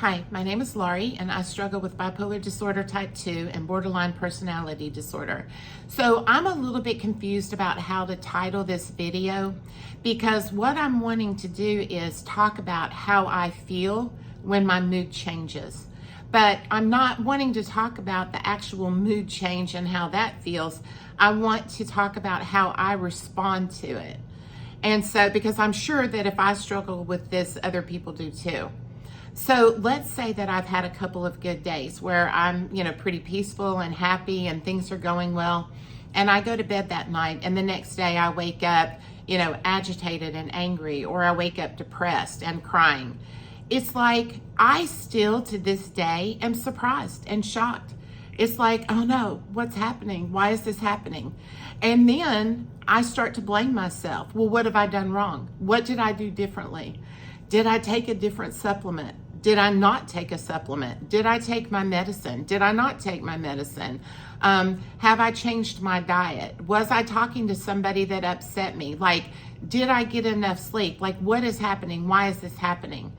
Hi, my name is Laurie, and I struggle with bipolar disorder type 2 and borderline personality disorder. So I'm a little bit confused about how to title this video, because what I'm wanting to do is talk about how I feel when my mood changes. But I'm not wanting to talk about the actual mood change and how that feels. I want to talk about how I respond to it. And so, because I'm sure that if I struggle with this, other people do too. So let's say that I've had a couple of good days where I'm, pretty peaceful and happy and things are going well. And I go to bed that night, and the next day I wake up, agitated and angry, or I wake up depressed and crying. It's like I still to this day am surprised and shocked. It's like, oh no, what's happening? Why is this happening? And then I start to blame myself. Well, what have I done wrong? What did I do differently? Did I take a different supplement? Did I not take a supplement? Did I take my medicine? Did I not take my medicine? Have I changed my diet? Was I talking to somebody that upset me? Like, did I get enough sleep? Like, what is happening? Why is this happening?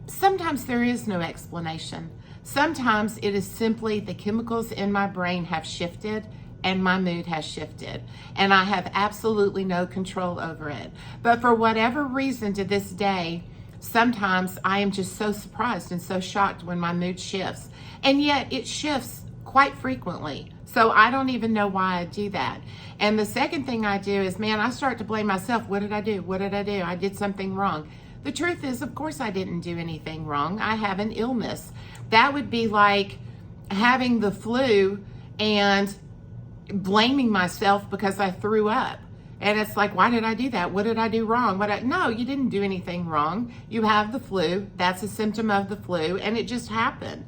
Sometimes there is no explanation. Sometimes it is simply the chemicals in my brain have shifted and my mood has shifted, and I have absolutely no control over it. But for whatever reason, to this day, sometimes I am just so surprised and so shocked when my mood shifts. And yet it shifts quite frequently. So I don't even know why I do that. And the second thing I do is, I start to blame myself. What did I do? What did I do? I did something wrong. The truth is, of course, I didn't do anything wrong. I have an illness. That would be like having the flu and blaming myself because I threw up. And it's like, why did I do that? What did I do wrong? No, you didn't do anything wrong. You have the flu. That's a symptom of the flu, and it just happened.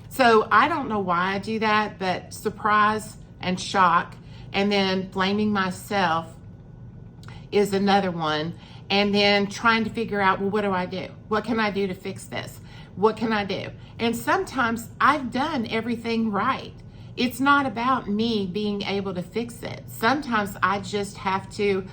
So I don't know why I do that, but surprise and shock, and then blaming myself is another one. And then trying to figure out, well, what do I do? What can I do to fix this? What can I do? And sometimes I've done everything right. It's not about me being able to fix it. Sometimes I just have to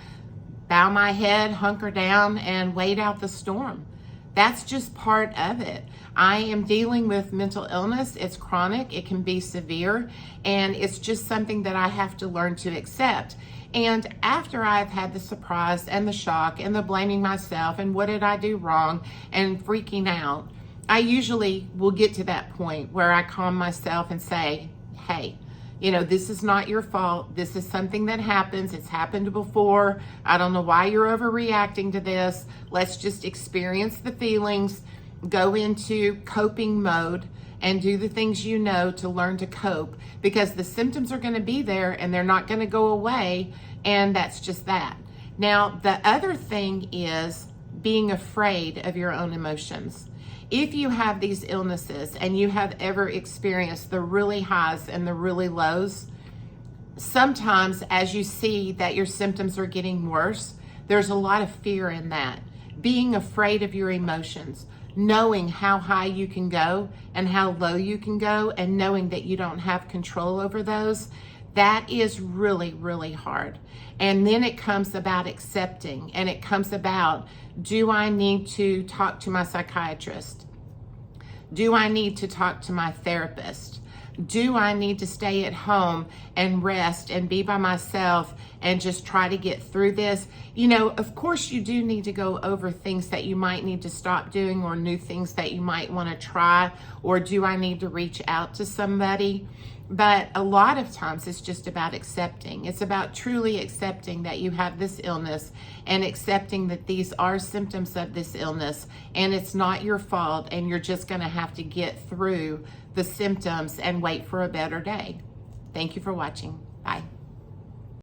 bow my head, hunker down, and wait out the storm. That's just part of it. I am dealing with mental illness. It's chronic, it can be severe, and it's just something that I have to learn to accept. And after I've had the surprise and the shock and the blaming myself and what did I do wrong and freaking out, I usually will get to that point where I calm myself and say, hey, this is not your fault. This is something that happens. It's happened before. I don't know why you're overreacting to this. Let's just experience the feelings, go into coping mode, and do the things to learn to cope, because the symptoms are going to be there and they're not going to go away, and that's just that. Now, the other thing is being afraid of your own emotions. If you have these illnesses and you have ever experienced the really highs and the really lows, sometimes as you see that your symptoms are getting worse, there's a lot of fear in that. Being afraid of your emotions, knowing how high you can go and how low you can go, and knowing that you don't have control over those, that is really, really hard. And then it comes about accepting, and it comes about, do I need to talk to my psychiatrist? Do I need to talk to my therapist? Do I need to stay at home and rest and be by myself and just try to get through this? Of course you do need to go over things that you might need to stop doing, or new things that you might want to try, or do I need to reach out to somebody? But a lot of times it's just about accepting. It's about truly accepting that you have this illness, and accepting that these are symptoms of this illness, and it's not your fault, and you're just going to have to get through the symptoms and wait for a better day. Thank you for watching. Bye.